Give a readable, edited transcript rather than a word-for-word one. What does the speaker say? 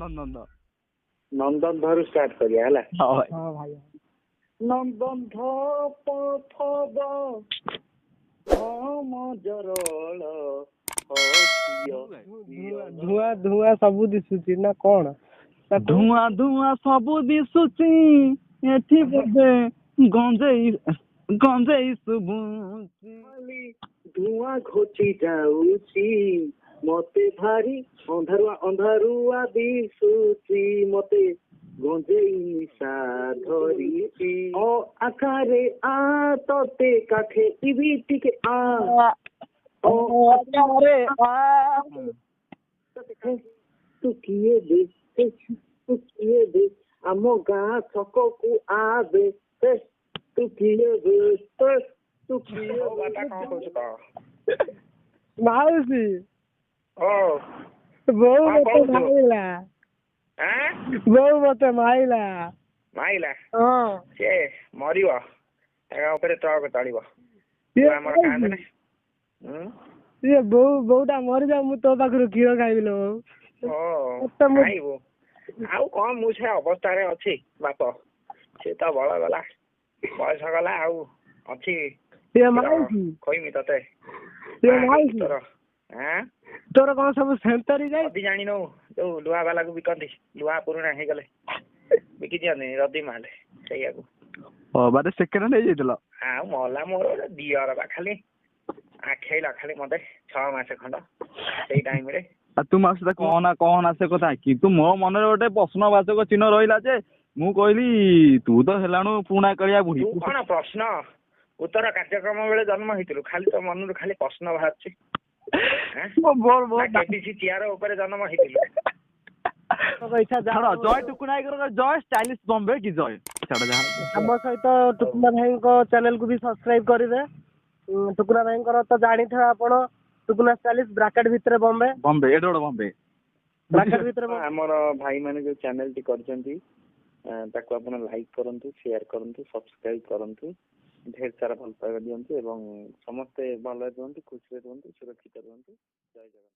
ନନ୍ଦନ ନନ୍ଦନ ଧରୁ ଷ୍ଟାର୍ଟ କରିବା ହେଲା। ହଁ ଭାଇ। ନନ୍ଦନ ଧପଥବ ଜରଳ ଧୂଆଁ ଧୂଆଁ ସବୁ ଦିଶୁଛି ନା କଣ? ଧୂଆଁ ଧୂଆଁ ସବୁ ଦିଶୁଛି ଏଠି ବୋଧେ ଗଞ୍ଜେଇ ଗଞ୍ଜେଇ ଶୁଭୁଛି। ଧୂଆଁ ଘୋଚି ଯାଉଛି ମତେ ଭାରି ଅନ୍ଧାରୁଆ ଅନ୍ଧାରୁଆ ଦିଶୁଛି ମତେ ଗଞ୍ଜେଇ ନିଶା ଧରିଛି ଆକାରେ ଆ ତତେ କାଠେ ଟିଭି ଟିକେ ତୁ କିଏ ବେ ତୁ କିଏ ବେ ଆମ ଗାଁ ଛକକୁ ଆବେ ତୁ କିଏ ବେ ତୁ କିଏ କଣ କହୁଛୁ କହ ମାଉସୀ ଓ ବୋଉ ମତେ ମାଇଲା ବୋଉ ମତେ ମାଇଲା ମାଇଲା ହଁ ସେ ମରିବ ତା ଉପରେ ଟ୍ରକ ଚଳିବ ଆମର କାନ୍ଦେ ସିଏ ବୋଉଟା ମରିଯାଉ ମୁଁ ତୋ ପାଖରୁ କ୍ଷୀର ଖାଇବି ଲୋ ଖାଇବୁ ଆଉ କଣ ମୁଁ ସେ ଅବସ୍ଥାରେ ଅଛି ବାପ ସେ ତ ବଳ ଗଲା ବୟସ ଗଲା ଆଉ ଅଛି କହିମି ତତେ ତୋର କଣ ସବୁ ସେଣ୍ଟରି ଯାଇ ରଦି ଜାଣିନୁ ଯୋଉ ଲୁହା ବାଲାକୁ ବିକନ୍ତି ଲୁହା ପୁରୁଣା ହେଇଗଲେ ବିକି ଦିଅନ୍ତି ରଦି ମାଲେ ସେଇଆକୁ ବାଟେ ସେକେଣ୍ଡ ହେଇଯାଇଥିଲ ଆଉ ମଲା ମୋର ଗୋଟେ ଦିଅର ବା ଖାଲି ଆଖେଇଲା ଖାଲି ମତେ 6 ମାସ ଖଣ୍ଡ ସେଇ ଟାଇମ ରେ ତୁ ମାଉସୀ କହନା ସେ କଥା କିନ୍ତୁ ମୋ ମନରେ ଗୋଟେ ପ୍ରଶ୍ନବାଚକ ଚିହ୍ନ ରହିଲା ଯେ ମୁଁ କହିଲି ତୁ ତ ହେଲାଣୁ ପୁରୁଣା କାଳିଆ ବୁଢୀ ତୁ କଣ ପ୍ରଶ୍ନ ଉତ୍ତର କାର୍ଯ୍ୟକ୍ରମ ବେଳେ ଜନ୍ମ ହେଇଥିଲୁ ଖାଲି ତୋ ମନରୁ ଖାଲି ପ୍ରଶ୍ନ ବାହାରୁଛି ଚେୟାର ଉପରେ ଜନ୍ମ ହେଇଥିଲୁ ଜୟ ଟୁକୁନା ଜୟ ଷ୍ଟାଇଲିଶ ବମ୍ବେ କି ଜୟ ଆମ ସହିତ ଟୁକୁନା ଭାଇଙ୍କ ଚ୍ୟାନେଲ କୁ ବି ସବସ୍କ୍ରାଇବ କରିବେ ଟୁକୁନା ଭାଇଙ୍କର ତ ଜାଣିଥିବେ ଆପଣ ଟୁକୁନା ଷ୍ଟାଇଲିଶ ବ୍ରାକେଟ ଭିତରେ ବମ୍ବେ ଏଇଟା ଗୋଟେ ବମ୍ବେ ବ୍ରାକେଟ ଭିତରେ ଆମର ଭାଇ ମାନେ ଯୋଉ ଚ୍ୟାନେଲ ଟି କରିଛନ୍ତି ତାକୁ ଆପଣ ଲାଇକ୍ କରନ୍ତୁ ସେୟାର କରନ୍ତୁ ସବସ୍କ୍ରାଇବ କରନ୍ତୁ ଢେର ସାରା ଭଲ ପାଇବା ଦିଅନ୍ତୁ ଏବଂ ସମସ୍ତେ ଭଲରେ ରୁହନ୍ତୁ ଖୁସିରେ ରୁହନ୍ତୁ ସୁରକ୍ଷିତ ରୁହନ୍ତୁ ଜୟ ଜଗନ୍ନାଥ।